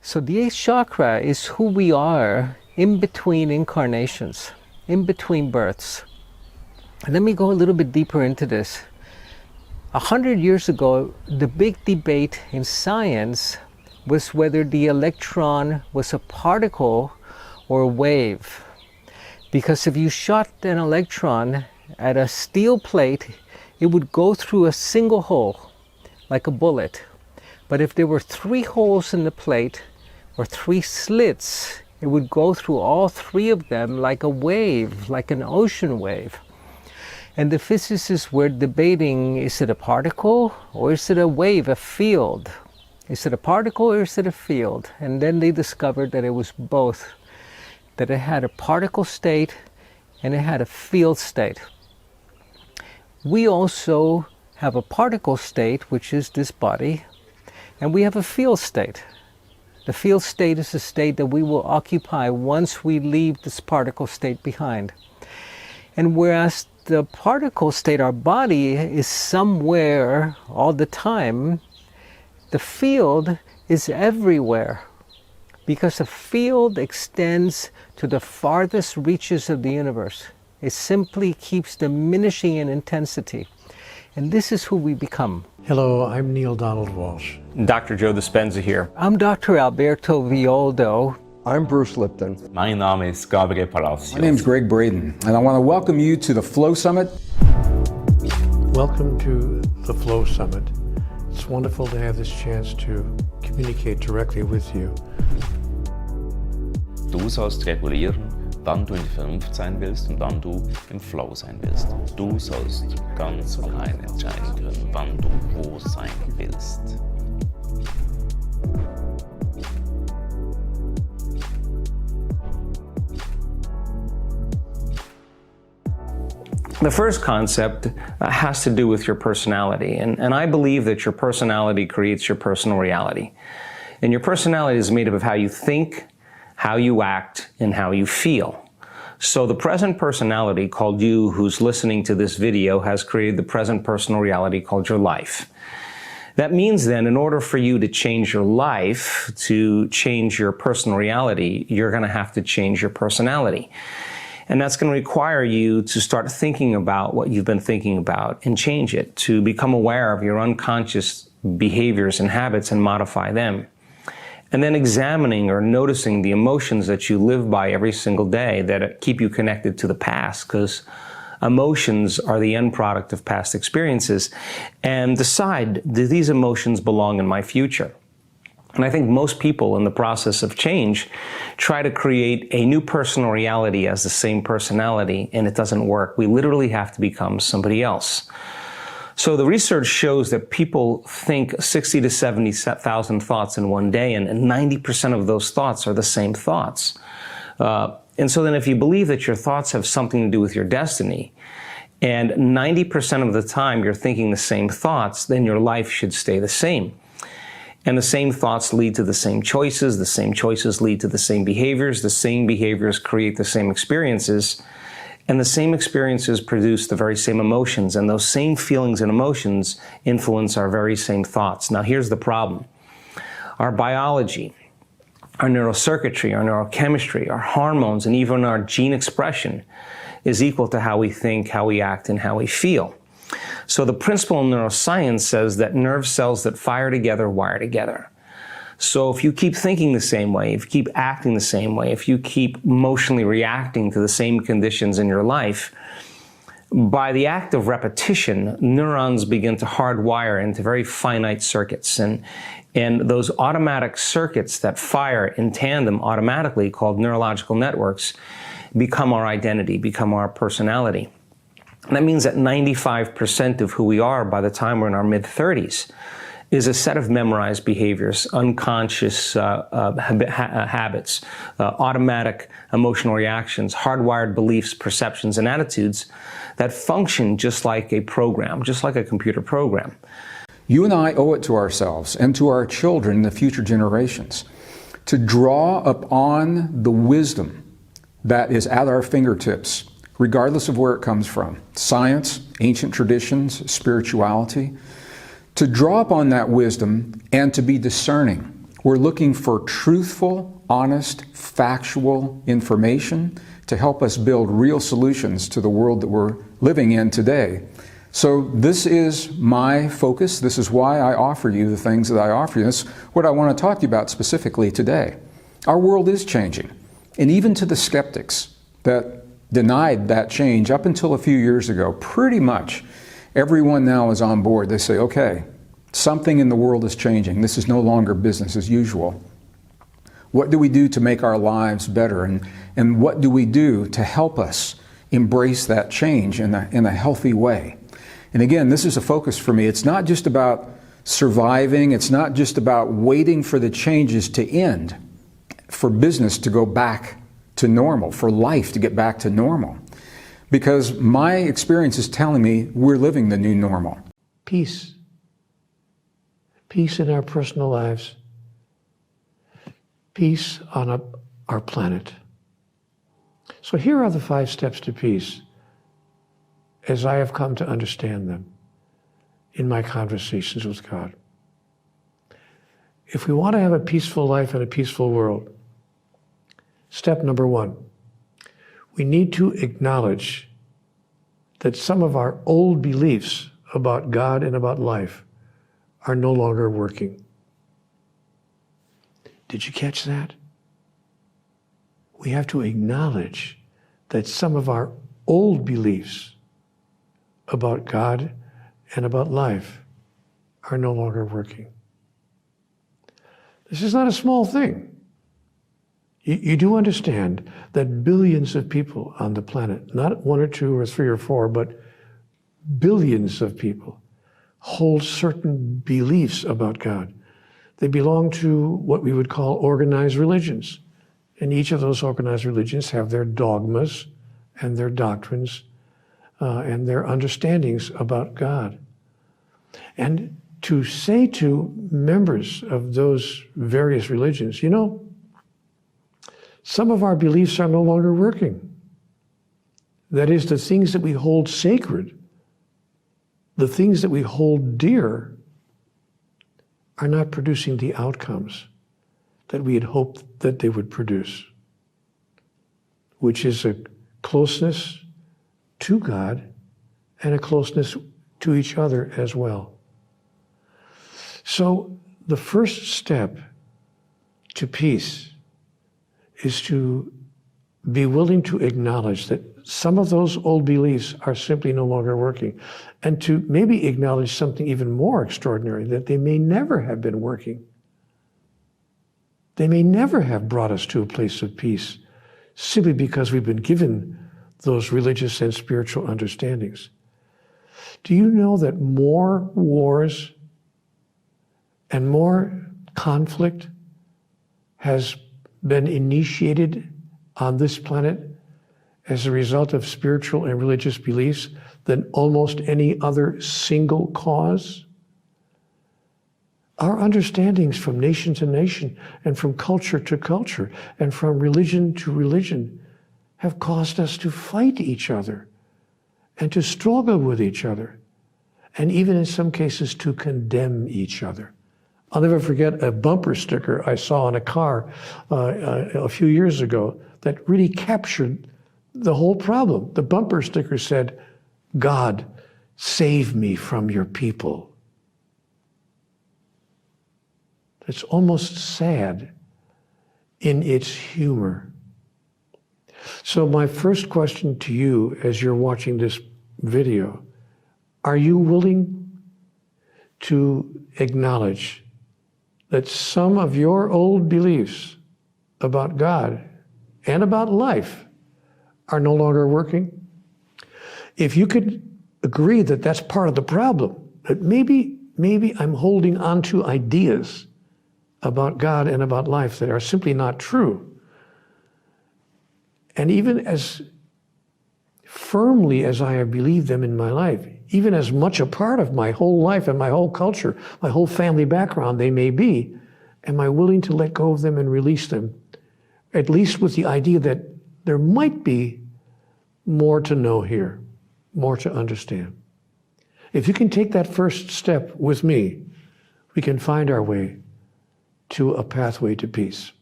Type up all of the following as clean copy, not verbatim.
So the eighth chakra is who we are in between incarnations, in between births. Let me go a little bit deeper into this. 100 years ago, the big debate in science was whether the electron was a particle or a wave. Because if you shot an electron at a steel plate, it would go through a single hole, like a bullet. But if there were 3 holes in the plate, or 3 slits, it would go through all 3 of them like a wave, like an ocean wave. And the physicists were debating, is it a particle or is it a wave, a field? Is it a particle or is it a field? And then they discovered that it was both, that it had a particle state and it had a field state. We also have a particle state, which is this body, and we have a field state. The field state is a state that we will occupy once we leave this particle state behind. And whereas the particle state, our body, is somewhere all the time, the field is everywhere. Because the field extends to the farthest reaches of the universe. It simply keeps diminishing in intensity. And this is who we become. Hello, I'm Neil Donald Walsch. Dr. Joe Dispenza here. I'm Dr. Alberto Villoldo. I'm Bruce Lipton. Mein Name ist Gabriel Palacios. My name is Gregg Braden, and I want to welcome you to the Flow Summit. Welcome to the Flow Summit. It's wonderful to have this chance to communicate directly with you. Du sollst regulieren, wann du in der Vernunft sein willst und wann du im Flow sein willst. Du sollst ganz allein entscheiden können, wann du wo sein willst. The first concept has to do with your personality. And I believe that your personality creates your personal reality. And your personality is made up of how you think, how you act, and how you feel. So the present personality called you, who's listening to this video, has created the present personal reality called your life. That means then, in order for you to change your life, to change your personal reality, you're going to have to change your personality. And that's going to require you to start thinking about what you've been thinking about and change it, to become aware of your unconscious behaviors and habits and modify them. And then examining or noticing the emotions that you live by every single day that keep you connected to the past, because emotions are the end product of past experiences, and decide, do these emotions belong in my future? And I think most people in the process of change try to create a new personal reality as the same personality, and it doesn't work. We literally have to become somebody else. So the research shows that people think 60 to 70,000 thoughts in one day, and 90% of those thoughts are the same thoughts. And so then if you believe that your thoughts have something to do with your destiny, and 90% of the time you're thinking the same thoughts, then your life should stay the same. And the same thoughts lead to the same choices lead to the same behaviors create the same experiences, and the same experiences produce the very same emotions, and those same feelings and emotions influence our very same thoughts. Now here's the problem. Our biology, our neurocircuitry, our neurochemistry, our hormones, and even our gene expression is equal to how we think, how we act, and how we feel. So the principle in neuroscience says that nerve cells that fire together wire together. So if you keep thinking the same way, if you keep acting the same way, if you keep emotionally reacting to the same conditions in your life, by the act of repetition, neurons begin to hardwire into very finite circuits. And those automatic circuits that fire in tandem automatically, called neurological networks, become our identity, become our personality. And that means that 95% of who we are by the time we're in our mid-30s is a set of memorized behaviors, unconscious habits, automatic emotional reactions, hardwired beliefs, perceptions, and attitudes that function just like a program, just like a computer program. You and I owe it to ourselves and to our children and the future generations to draw upon the wisdom that is at our fingertips, regardless of where it comes from, science, ancient traditions, spirituality, to draw upon that wisdom and to be discerning We're looking for truthful, honest, factual information to help us build real solutions to the world that we're living in today. So this is my focus. This is why I offer you the things that I offer you. This is what I want to talk to you about specifically today. Our world is changing. And even to the skeptics that denied that change up until a few years ago, pretty much everyone now is on board. They say, okay, something in the world is changing. This is no longer business as usual. What do we do to make our lives better? And what do we do to help us embrace that change in a healthy way? And again, this is a focus for me. It's not just about surviving. It's not just about waiting for the changes to end, for business to go back to normal, for life to get back to normal. Because my experience is telling me we're living the new normal. Peace. Peace in our personal lives. Peace on our planet. So here are the 5 steps to peace as I have come to understand them in my conversations with God. If we want to have a peaceful life and a peaceful world, step number 1, we need to acknowledge that some of our old beliefs about God and about life are no longer working. Did you catch that? We have to acknowledge that some of our old beliefs about God and about life are no longer working. This is not a small thing. You do understand that billions of people on the planet, not 1 or 2 or 3 or 4, but billions of people hold certain beliefs about God. They belong to what we would call organized religions. And each of those organized religions have their dogmas and their doctrines and their understandings about God. And to say to members of those various religions, you know, some of our beliefs are no longer working. That is, the things that we hold sacred, the things that we hold dear, are not producing the outcomes that we had hoped that they would produce, which is a closeness to God and a closeness to each other as well. So the first step to peace is to be willing to acknowledge that some of those old beliefs are simply no longer working, and to maybe acknowledge something even more extraordinary, that they may never have been working. They may never have brought us to a place of peace simply because we've been given those religious and spiritual understandings. Do you know that more wars and more conflict has been initiated on this planet as a result of spiritual and religious beliefs than almost any other single cause? Our understandings from nation to nation and from culture to culture and from religion to religion have caused us to fight each other and to struggle with each other, and even in some cases to condemn each other. I'll never forget a bumper sticker I saw on a car a few years ago that really captured the whole problem. The bumper sticker said, "God, save me from your people." It's almost sad in its humor. So my first question to you as you're watching this video, are you willing to acknowledge that some of your old beliefs about God and about life are no longer working? If you could agree that that's part of the problem, that maybe I'm holding on to ideas about God and about life that are simply not true. And even as firmly as I have believed them in my life, even as much a part of my whole life and my whole culture, my whole family background they may be, am I willing to let go of them and release them? At least with the idea that there might be more to know here, more to understand. If you can take that first step with me, we can find our way to a pathway to peace.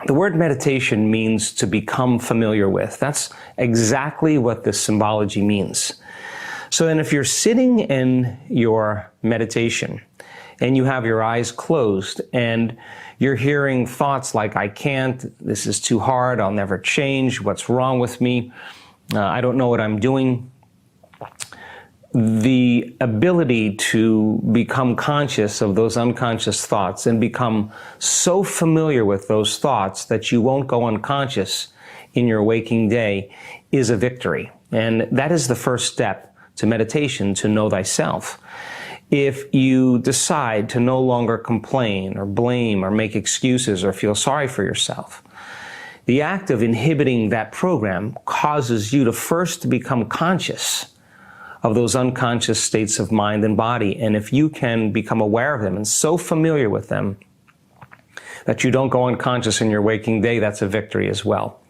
The word meditation means to become familiar with. That's exactly what this symbology means. So then if you're sitting in your meditation and you have your eyes closed and you're hearing thoughts like, I can't, this is too hard, I'll never change, what's wrong with me, I don't know what I'm doing. The ability to become conscious of those unconscious thoughts and become so familiar with those thoughts that you won't go unconscious in your waking day is a victory. And that is the first step to meditation, to know thyself. If you decide to no longer complain or blame or make excuses or feel sorry for yourself, the act of inhibiting that program causes you to first become conscious of those unconscious states of mind and body. And if you can become aware of them and so familiar with them that you don't go unconscious in your waking day, that's a victory as well.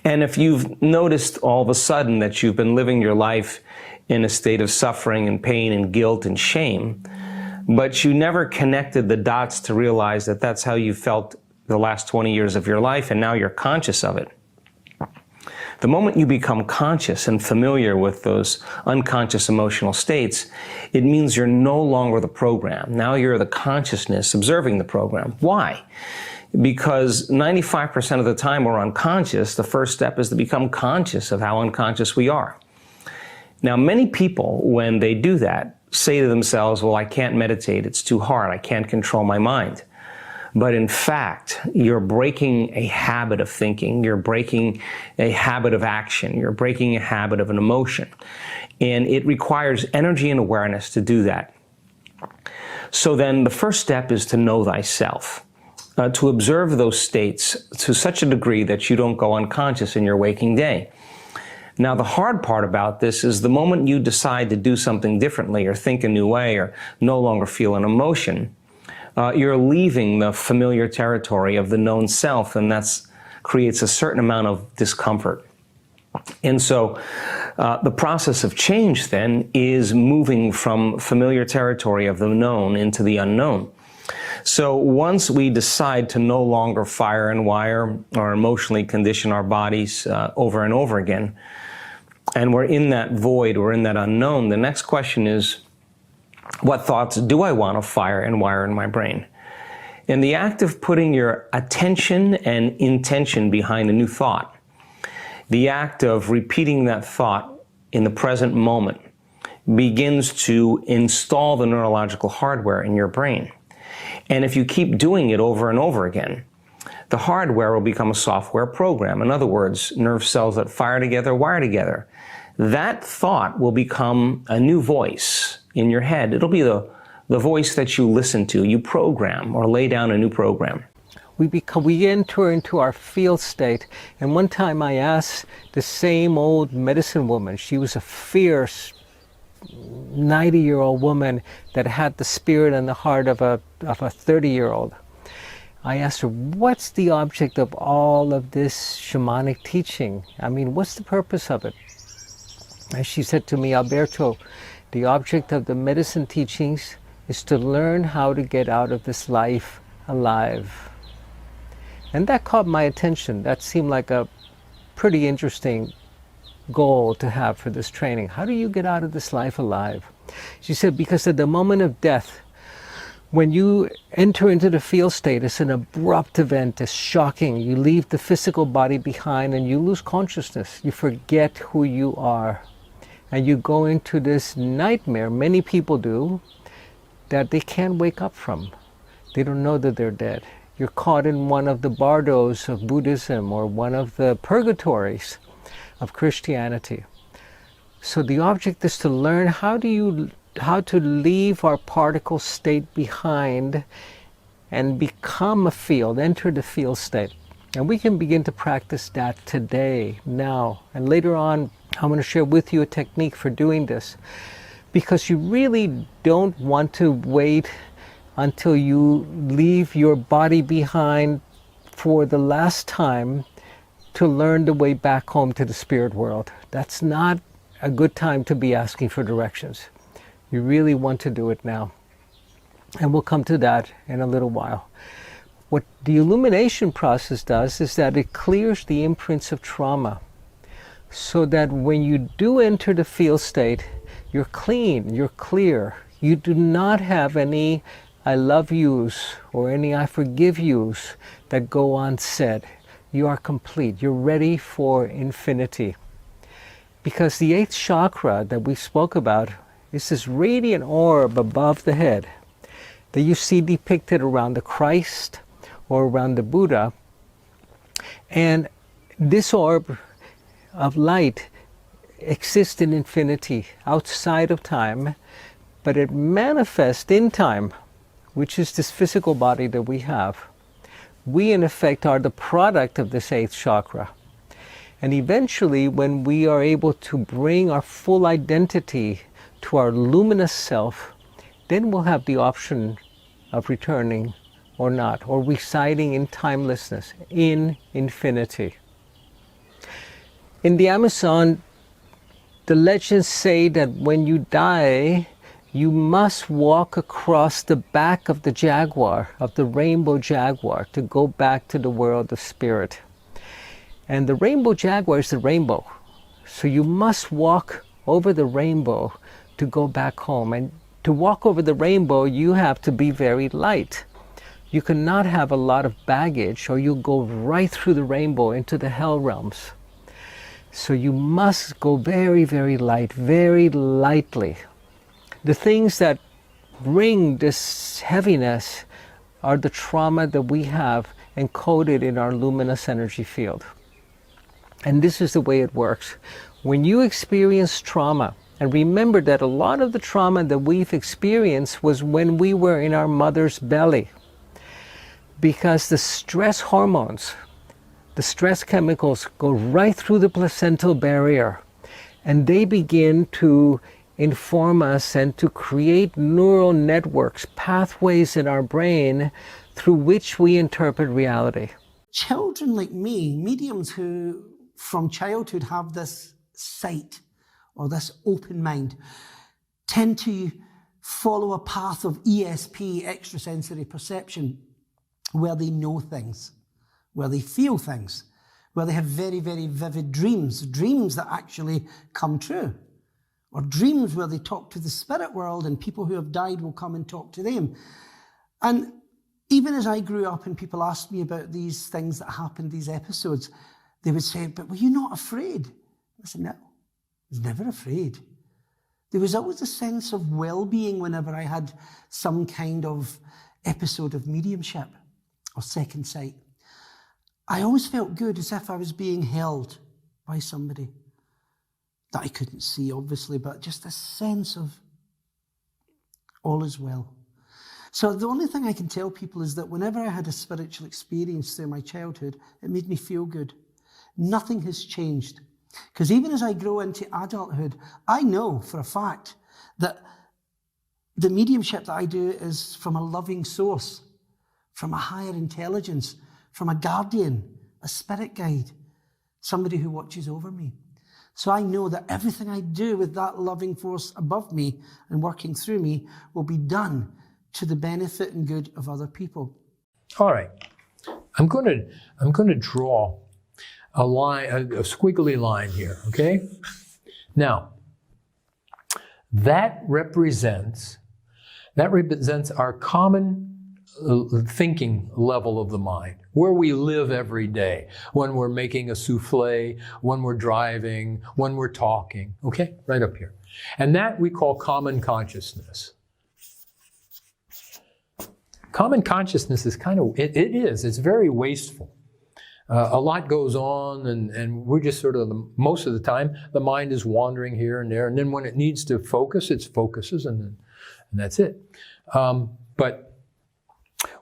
And if you've noticed all of a sudden that you've been living your life in a state of suffering and pain and guilt and shame, but you never connected the dots to realize that that's how you felt the last 20 years of your life, and now you're conscious of it. The moment you become conscious and familiar with those unconscious emotional states, it means you're no longer the program. Now you're the consciousness observing the program. Why? Because 95% of the time we're unconscious, the first step is to become conscious of how unconscious we are. Now, many people, when they do that, say to themselves, well, I can't meditate, it's too hard, I can't control my mind. But in fact, you're breaking a habit of thinking, you're breaking a habit of action, you're breaking a habit of an emotion. And it requires energy and awareness to do that. So then the first step is to know thyself, to observe those states to such a degree that you don't go unconscious in your waking day. Now, the hard part about this is the moment you decide to do something differently or think a new way or no longer feel an emotion, you're leaving the familiar territory of the known self, and that creates a certain amount of discomfort. And so the process of change then is moving from familiar territory of the known into the unknown. So once we decide to no longer fire and wire or emotionally condition our bodies over and over again, and we're in that void, we're in that unknown, the next question is, what thoughts do I want to fire and wire in my brain? And the act of putting your attention and intention behind a new thought, the act of repeating that thought in the present moment, begins to install the neurological hardware in your brain. And if you keep doing it over and over again, the hardware will become a software program. In other words, nerve cells that fire together, wire together. That thought will become a new voice in your head. It'll be the voice that you listen to, you program or lay down a new program. We enter into our feel state. And one time I asked the same old medicine woman, she was a fierce 90-year-old woman that had the spirit and the heart of a 30-year-old. I asked her, what's the object of all of this shamanic teaching? I mean, what's the purpose of it? And she said to me, Alberto, the object of the medicine teachings is to learn how to get out of this life alive. And that caught my attention. That seemed like a pretty interesting goal to have for this training. How do you get out of this life alive? She said, because at the moment of death, when you enter into the feel state, it's an abrupt event, it's shocking. You leave the physical body behind and you lose consciousness. You forget who you are. And you go into this nightmare, many people do, that they can't wake up from. They don't know that they're dead. You're caught in one of the bardos of Buddhism or one of the purgatories of Christianity. So the object is to learn how to leave our particle state behind and become a field, enter the field state. And we can begin to practice that today, now. And later on, I'm going to share with you a technique for doing this, because you really don't want to wait until you leave your body behind for the last time to learn the way back home to the spirit world. That's not a good time to be asking for directions. You really want to do it now. And we'll come to that in a little while. What the illumination process does is that it clears the imprints of trauma, so that when you do enter the field state, you're clean, you're clear. You do not have any I love yous or any I forgive yous that go unsaid. You are complete. You're ready for infinity. Because the 8th chakra that we spoke about is this radiant orb above the head that you see depicted around the Christ or around the Buddha. And this orb of light exists in infinity, outside of time, but it manifests in time, which is this physical body that we have. We, in effect, are the product of this 8th chakra. And eventually, when we are able to bring our full identity to our luminous self, then we'll have the option of returning or not, or residing in timelessness, in infinity. In the Amazon, the legends say that when you die, you must walk across the back of the jaguar, of the rainbow jaguar, to go back to the world of spirit. And the rainbow jaguar is the rainbow. So you must walk over the rainbow to go back home. And to walk over the rainbow, you have to be very light. You cannot have a lot of baggage, or you'll go right through the rainbow into the hell realms. So you must go very, very light, very lightly. The things that bring this heaviness are the trauma that we have encoded in our luminous energy field. And this is the way it works. When you experience trauma, and remember that a lot of the trauma that we've experienced was when we were in our mother's belly, because the stress hormones, the stress chemicals go right through the placental barrier, and they begin to inform us and to create neural networks, pathways in our brain through which we interpret reality. Children like me, mediums who from childhood have this sight or this open mind, tend to follow a path of ESP, extrasensory perception, where they know things, where they feel things, where they have very, very vivid dreams, dreams that actually come true, or dreams where they talk to the spirit world and people who have died will come and talk to them. And even as I grew up and people asked me about these things that happened, these episodes, they would say, but were you not afraid? I said, no, I was never afraid. There was always a sense of well-being whenever I had some kind of episode of mediumship or second sight. I always felt good, as if I was being held by somebody that I couldn't see, obviously, but just a sense of all is well. So the only thing I can tell people is that whenever I had a spiritual experience through my childhood, it made me feel good. Nothing has changed. Because even as I grow into adulthood, I know for a fact that the mediumship that I do is from a loving source, from a higher intelligence, from a guardian, a spirit guide, somebody who watches over me. So I know that everything I do with that loving force above me and working through me will be done to the benefit and good of other people. All right, I'm going to draw a line, a squiggly line here, okay? Now, that represents our common thinking level of the mind, where we live every day, when we're making a souffle, when we're driving, when we're talking, okay? Right up here. And that we call common consciousness. Common consciousness is it's very wasteful. A lot goes on, and we're just sort of, most of the time, the mind is wandering here and there, and then when it needs to focus, it focuses, and that's it. But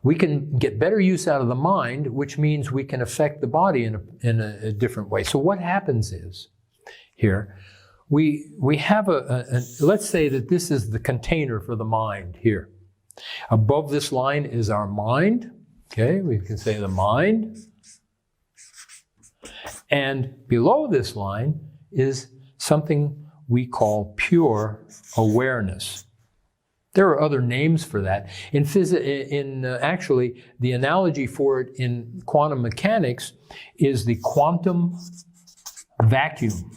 we can get better use out of the mind, which means we can affect the body in a different way. So what happens is, here, we have let's say that this is the container for the mind here. Above this line is our mind, okay? We can say the mind. And below this line is something we call pure awareness. There are other names for that. Actually, the analogy for it in quantum mechanics is the quantum vacuum.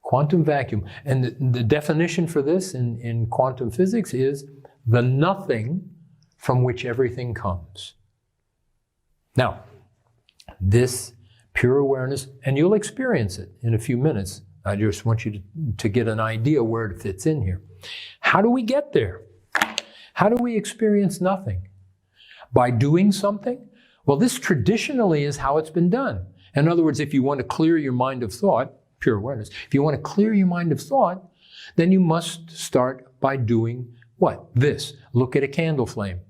Quantum vacuum. And the definition for this in quantum physics is the nothing from which everything comes. Now, this pure awareness, and you'll experience it in a few minutes. I just want you to get an idea where it fits in here. How do we get there? How do we experience nothing? By doing something? Well, this traditionally is how it's been done. In other words, if you want to clear your mind of thought, pure awareness, if you want to clear your mind of thought, then you must start by doing what? This. Look at a candle flame.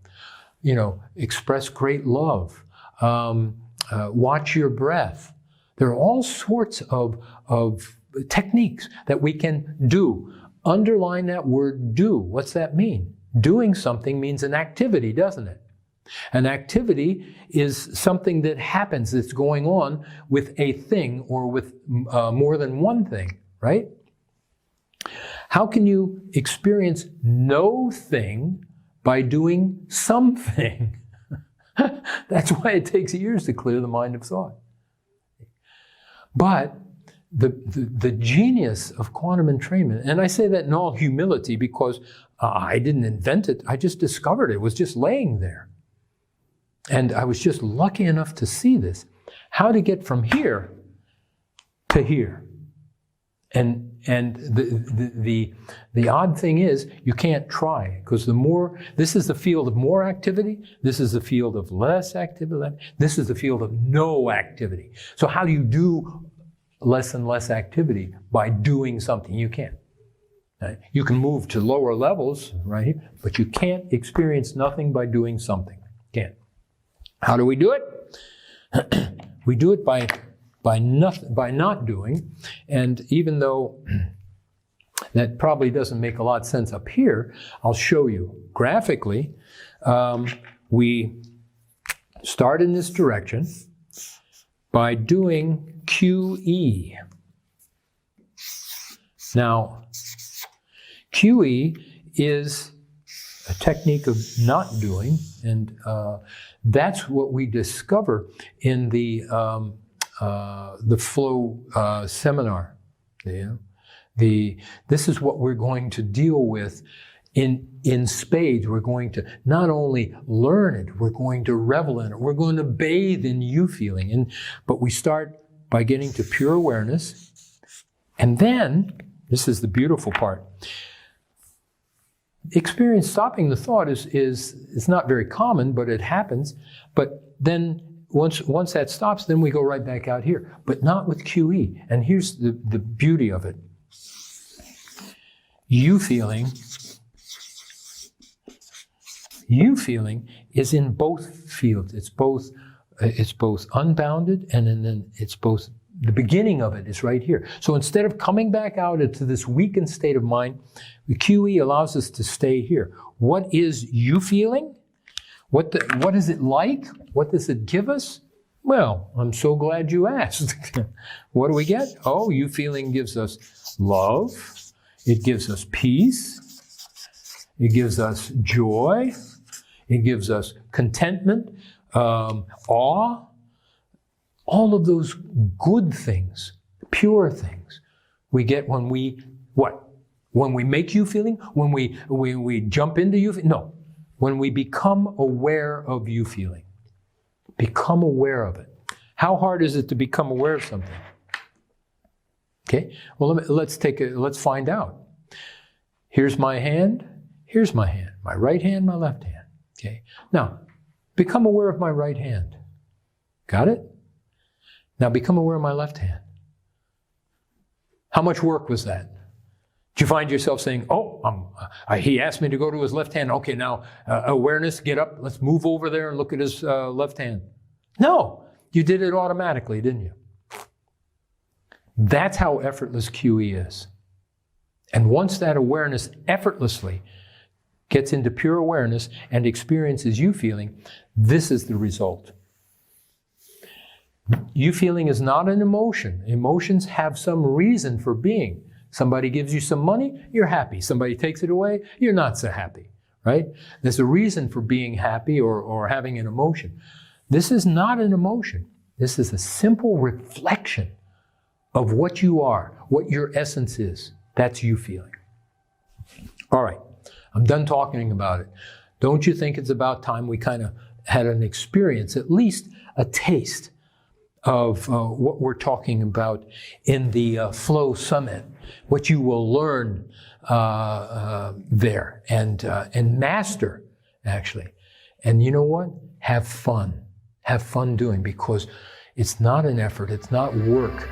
You know, express great love. Watch your breath. There are all sorts of techniques that we can do. Underline that word do. What's that mean? Doing something means an activity, doesn't it? An activity is something that happens, that's going on with a thing or with more than one thing, right? How can you experience no thing by doing something? That's why it takes years to clear the mind of thought. But the genius of quantum entrainment, and I say that in all humility because I didn't invent it, I just discovered it. It was just laying there. And I was just lucky enough to see this. How to get from here to here. And the odd thing is, you can't try, because this is the field of more activity, this is the field of less activity, this is the field of no activity. So how do you do less and less activity? By doing something. You can't. Right? You can move to lower levels, right? But you can't experience nothing by doing something. Can't. How do we do it? We do it by not doing, and even though that probably doesn't make a lot of sense up here, I'll show you graphically. We start in this direction by doing QE. Now, QE is a technique of not doing, and that's what we discover in the flow seminar. You know? This is what we're going to deal with in spades. We're going to not only learn it, we're going to revel in it. We're going to bathe in you feeling. But we start by getting to pure awareness. And then, this is the beautiful part, experience stopping the thought is not very common, but it happens. But then once that stops, then we go right back out here, but not with QE. And here's the beauty of it. You feeling is in both fields. It's both unbounded, and then it's both. The beginning of it is right here. So instead of coming back out into this weakened state of mind, the QE allows us to stay here. What is you feeling? What is it like? What does it give us? Well, I'm so glad you asked. What do we get? Oh, you feeling gives us love. It gives us peace. It gives us joy. It gives us contentment, awe. All of those good things, pure things, we get when we, what? When we make you feeling? When we jump into you feeling? No. When we become aware of you feeling. Become aware of it. How hard is it to become aware of something? Okay, well, let's find out. Here's my hand, my right hand, my left hand. Okay, now, become aware of my right hand. Got it? Now become aware of my left hand. How much work was that? Did you find yourself saying, oh, he asked me to go to his left hand. Okay, now awareness, get up, let's move over there and look at his left hand. No, you did it automatically, didn't you? That's how effortless QE is. And once that awareness effortlessly gets into pure awareness and experiences you feeling, this is the result. You feeling is not an emotion. Emotions have some reason for being. Somebody gives you some money, you're happy. Somebody takes it away, you're not so happy, right? There's a reason for being happy or having an emotion. This is not an emotion. This is a simple reflection of what you are, what your essence is. That's you feeling. All right, I'm done talking about it. Don't you think it's about time we kind of had an experience, at least a taste of what we're talking about in the Flow Summit, what you will learn there and master, actually. And you know what? Have fun. Have fun doing, because it's not an effort, it's not work.